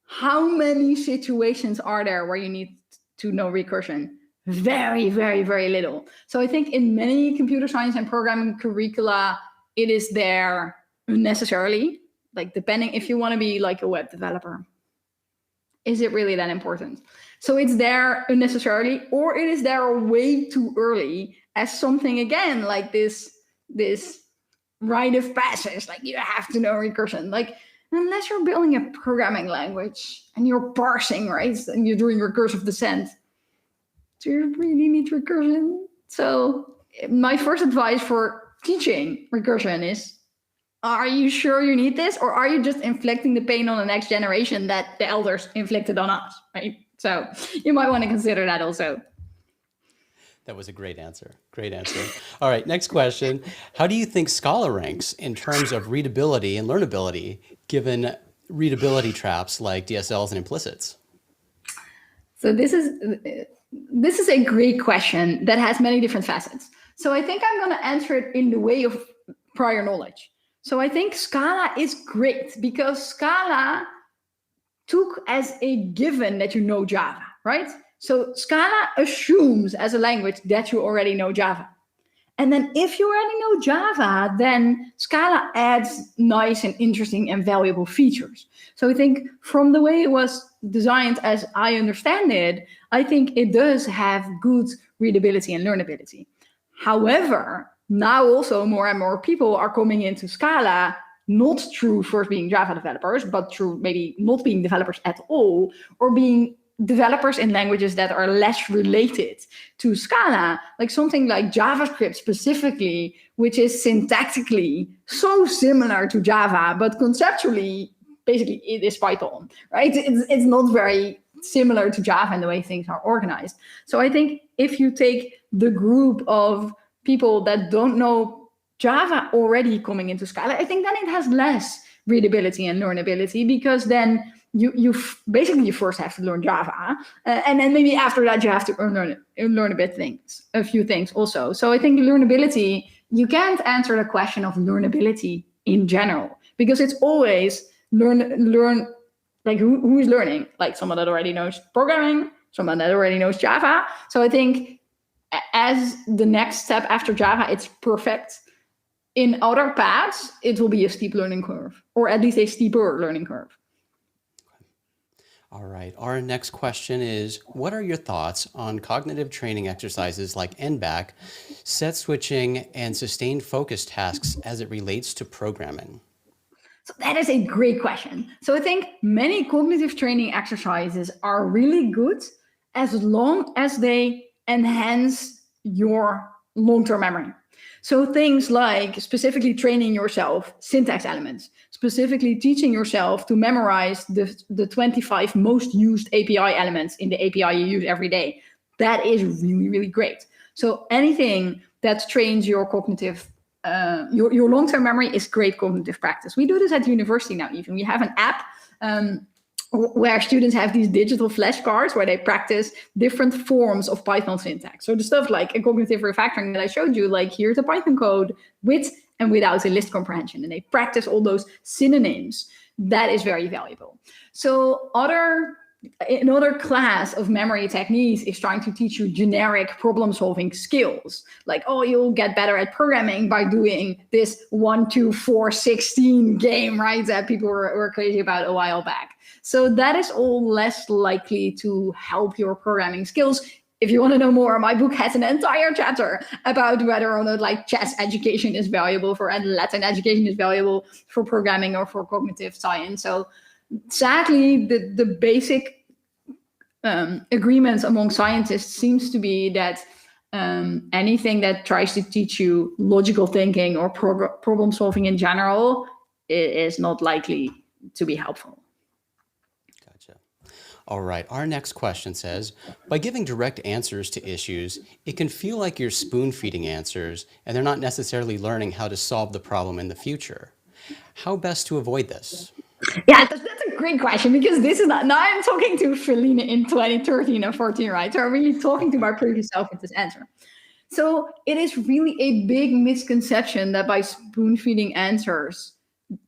How many situations are there where you need to know recursion? Very, very, very little. So I think in many computer science and programming curricula, it is there unnecessarily, like depending if you want to be like a web developer. Is it really that important? So it's there unnecessarily, or it is there way too early as something, again, like this rite of passage, like you have to know recursion. Like, unless you're building a programming language and you're parsing, right? And you're doing recursive descent, do you really need recursion? So my first advice for teaching recursion is, are you sure you need this? Or are you just inflicting the pain on the next generation that the elders inflicted on us, right? So you might want to consider that also. That was a great answer. Great answer. All right, next question. How do you think Scala ranks in terms of readability and learnability, given readability traps like DSLs and implicits? So this is a great question that has many different facets. So I think I'm going to answer it in the way of prior knowledge. So I think Scala is great because Scala took as a given that you know Java, right? So Scala assumes as a language that you already know Java. And then if you already know Java, then Scala adds nice and interesting and valuable features. So I think from the way it was designed, as I understand it, I think it does have good readability and learnability. However, now also more and more people are coming into Scala, not through first being Java developers, but through maybe not being developers at all, or being developers in languages that are less related to Scala, like something like JavaScript specifically, which is syntactically so similar to Java, but conceptually, basically it is Python, right? It's not very similar to Java in the way things are organized. So I think if you take the group of people that don't know Java already coming into Scala, I think then it has less readability and learnability, because then you first have to learn Java, and then maybe after that you have to learn a few things also. So I think learnability, you can't answer the question of learnability in general, because it's always learn like who is learning, like someone that already knows programming, someone that already knows Java. So I think as the next step after Java, it's perfect. In other paths, it will be a steep learning curve, or at least a steeper learning curve. All right, our next question is, what are your thoughts on cognitive training exercises like NBAC, set switching, and sustained focus tasks as it relates to programming? So that is a great question. So I think many cognitive training exercises are really good as long as they enhance your long-term memory. So things like specifically training yourself syntax elements, specifically teaching yourself to memorize the 25 most used API elements in the API you use every day. That is really, really great. So anything that trains your cognitive, your long-term memory is great cognitive practice. We do this at university now even. We have an app where students have these digital flashcards where they practice different forms of Python syntax. So the stuff like a cognitive refactoring that I showed you, like here's a Python code with and without a list comprehension, and they practice all those synonyms. That is very valuable. So other another class of memory techniques is trying to teach you generic problem-solving skills. Like, oh, you'll get better at programming by doing this 1, 2, 4, 16 game, right? That people were crazy about a while back. So that is all less likely to help your programming skills. If you want to know more, my book has an entire chapter about whether or not like chess education is valuable for, and Latin education is valuable for programming or for cognitive science. So sadly, the basic agreements among scientists seems to be that anything that tries to teach you logical thinking or problem solving in general is not likely to be helpful. Gotcha. All right, our next question says, by giving direct answers to issues, it can feel like you're spoon-feeding answers and they're not necessarily learning how to solve the problem in the future. How best to avoid this? Yeah, that's a great question, because this is not, now I'm talking to Felienne in 2013 and 14, right? So I'm really talking to my previous self with this answer. So it is really a big misconception that by spoon-feeding answers,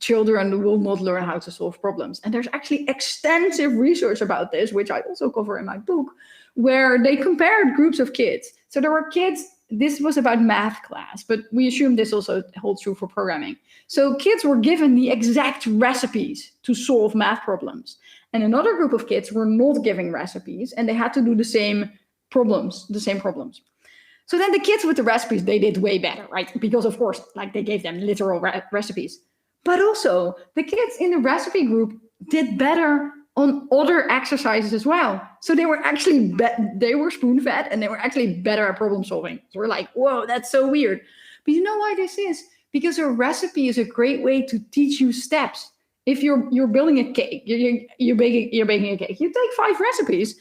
children will not learn how to solve problems. And there's actually extensive research about this, which I also cover in my book, where they compared groups of kids. So there were kids, this was about math class, but we assume this also holds true for programming. So kids were given the exact recipes to solve math problems. And another group of kids were not given recipes and they had to do the same problems. So then the kids with the recipes, they did way better, right? Because of course, like they gave them literal recipes. But also the kids in the recipe group did better on other exercises as well. So they were actually, they were spoon-fed and they were actually better at problem solving. So we're like, whoa, that's so weird. But you know why this is? Because a recipe is a great way to teach you steps. If you're building a cake, you're baking a cake, you take 5 recipes.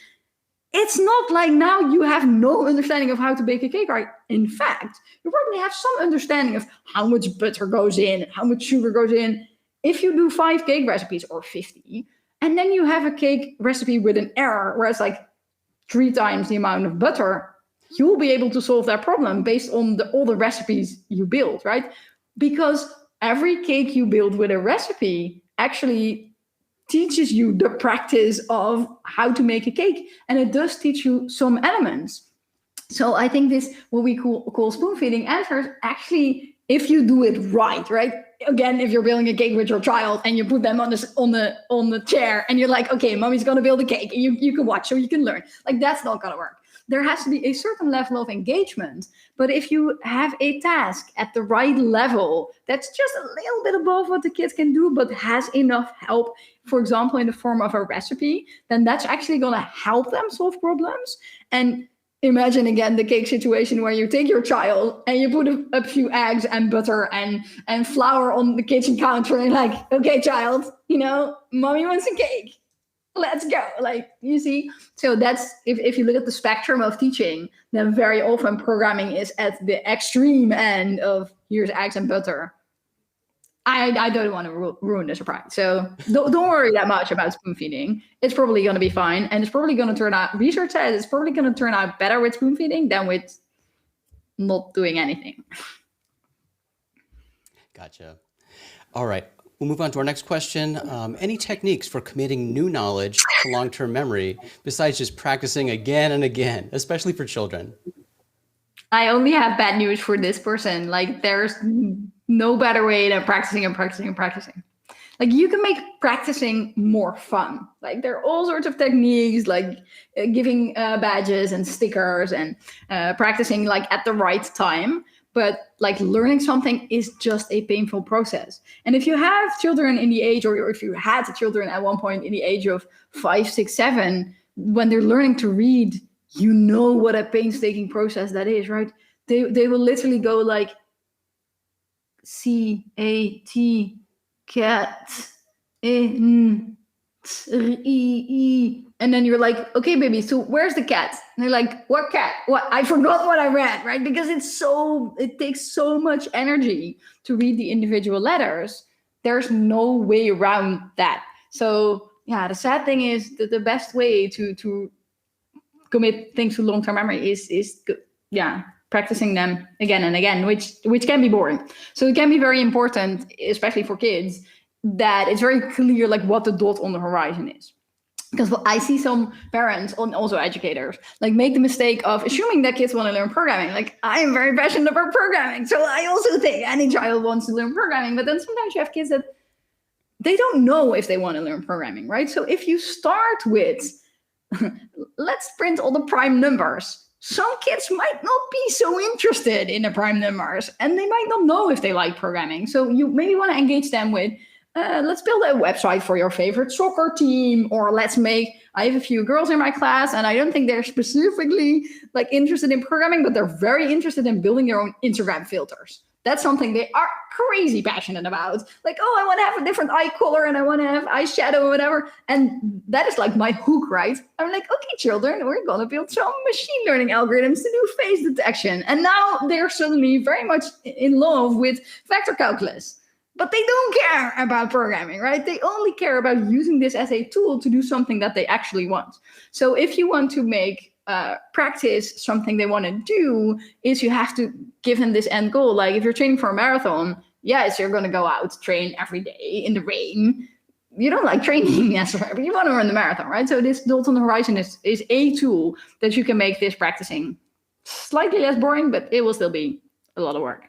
It's not like now you have no understanding of how to bake a cake, right? In fact, you probably have some understanding of how much butter goes in, how much sugar goes in. If you do 5 cake recipes or 50, and then you have a cake recipe with an error where it's like 3 times the amount of butter, you'll be able to solve that problem based on all the recipes you build, right? Because every cake you build with a recipe actually teaches you the practice of how to make a cake. And it does teach you some elements. So I think this, what we call spoon-feeding answers, actually, if you do it right? Again, if you're building a cake with your child and you put them on the chair and you're like, okay, mommy's gonna build a cake, and you can watch so you can learn. Like, that's not gonna work. There has to be a certain level of engagement. But if you have a task at the right level that's just a little bit above what the kids can do, but has enough help, for example, in the form of a recipe, then that's actually going to help them solve problems. And imagine again the cake situation where you take your child and you put a few eggs and butter and flour on the kitchen counter and like, okay, child, mommy wants a cake. Let's go. Like, you see, so that's, if you look at the spectrum of teaching, then very often programming is at the extreme end of here's eggs and butter. I don't want to ruin the surprise. So don't worry that much about spoon feeding. It's probably going to be fine. And it's probably going to turn out, research says it's probably going to turn out better with spoon feeding than with not doing anything. Gotcha. All right. We'll move on to our next question. Any techniques for committing new knowledge to long-term memory besides just practicing again and again, especially for children? I only have bad news for this person. Like, there's no better way than practicing and practicing and practicing. Like, you can make practicing more fun. Like, there are all sorts of techniques, like giving badges and stickers and practicing like at the right time. But like, learning something is just a painful process. And if you have children in the age, or if you had children at one point in the age of 5, 6, 7, when they're learning to read, you know what a painstaking process that is, right? They will literally go like C-A-T, cat, and then you're like, okay, baby, so where's the cat? And they're like, what cat? What? I forgot what I read, right? Because it takes so much energy to read the individual letters. There's no way around that. So yeah, the sad thing is that the best way to commit things to long-term memory is practicing them again and again, which can be boring. So it can be very important, especially for kids, that it's very clear like what the dot on the horizon is. Because I see some parents and also educators like make the mistake of assuming that kids want to learn programming. Like, I am very passionate about programming, so I also think any child wants to learn programming. But then sometimes you have kids that they don't know if they want to learn programming, right? So if you start with, let's print all the prime numbers, some kids might not be so interested in the prime numbers, and they might not know if they like programming. So you maybe want to engage them with, let's build a website for your favorite soccer team, or I have a few girls in my class, and I don't think they're specifically like interested in programming, but they're very interested in building their own Instagram filters. That's something they are crazy passionate about. Like, oh, I want to have a different eye color and I want to have eyeshadow or whatever. And that is like my hook, right? I'm like, okay, children, we're going to build some machine learning algorithms to do face detection. And now they're suddenly very much in love with vector calculus. But they don't care about programming, right? They only care about using this as a tool to do something that they actually want. So if you want to make practice something they want to do, is you have to give them this end goal. Like if you're training for a marathon, yes, you're going to go out, train every day in the rain. You don't like training necessarily, but you want to run the marathon, right? So this Dot on the Horizon is a tool that you can make this practicing slightly less boring, but it will still be a lot of work.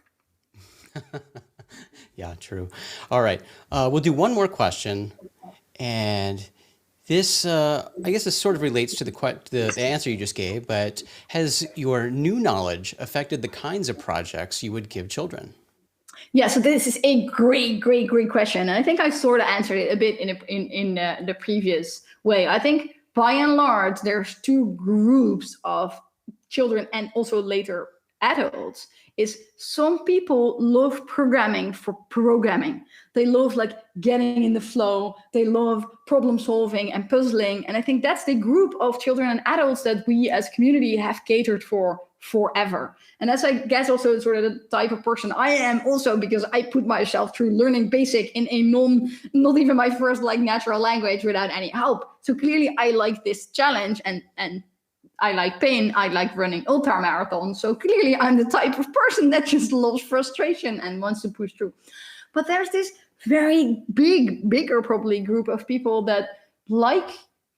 Yeah, true. All right. We'll do one more question. And this, I guess this sort of relates to the answer you just gave, but has your new knowledge affected the kinds of projects you would give children? Yeah, so this is a great question. And I think I sort of answered it a bit in the previous way. I think by and large, there's two groups of children and also later adults. Is some people love programming for programming. They love like getting in the flow. They love problem solving and puzzling. And I think that's the group of children and adults that we as a community have catered for forever. And that's, I guess, also sort of the type of person I am also, because I put myself through learning BASIC in a not even my first like natural language without any help. So clearly I like this challenge and I like pain. I like running ultra marathons. So clearly I'm the type of person that just loves frustration and wants to push through. But there's this very bigger probably group of people that like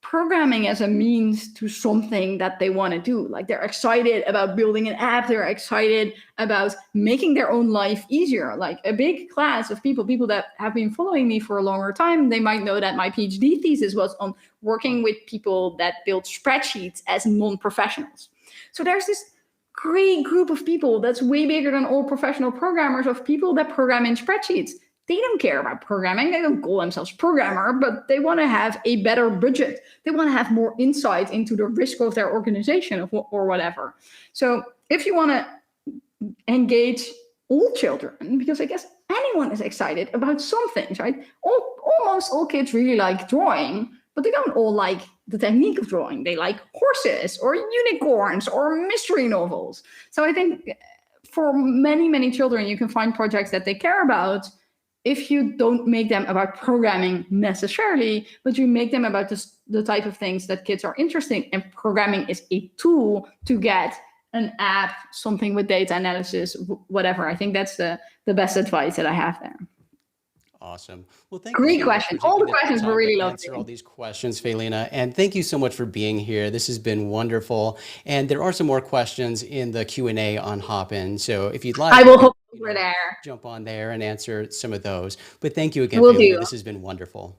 programming as a means to something that they want to do. Like they're excited about building an app. They're excited about making their own life easier. Like a big class of people that have been following me for a longer time, they might know that my PhD thesis was on working with people that build spreadsheets as non-professionals. So there's this great group of people that's way bigger than all professional programmers, of people that program in spreadsheets. They don't care about programming. They don't call themselves programmer, but they want to have a better budget. They want to have more insight into the risk of their organization or whatever. So if you want to engage all children, because I guess anyone is excited about some things, right? Almost all kids really like drawing, but they don't all like the technique of drawing. They like horses or unicorns or mystery novels. So I think for many children, you can find projects that they care about if you don't make them about programming necessarily, but you make them about the type of things that kids are interested in. And programming is a tool to get an app, something with data analysis, whatever. I think that's the best advice that I have there. Awesome. Well, thank you. Great question. All the questions were really lovely. Answer all these questions, Felienne, and thank you so much for being here. This has been wonderful. And there are some more questions in the Q&A on Hopin. So if you'd like, I will hop over there. Jump on there and answer some of those. But thank you again, Will Felienne. do. This has been wonderful.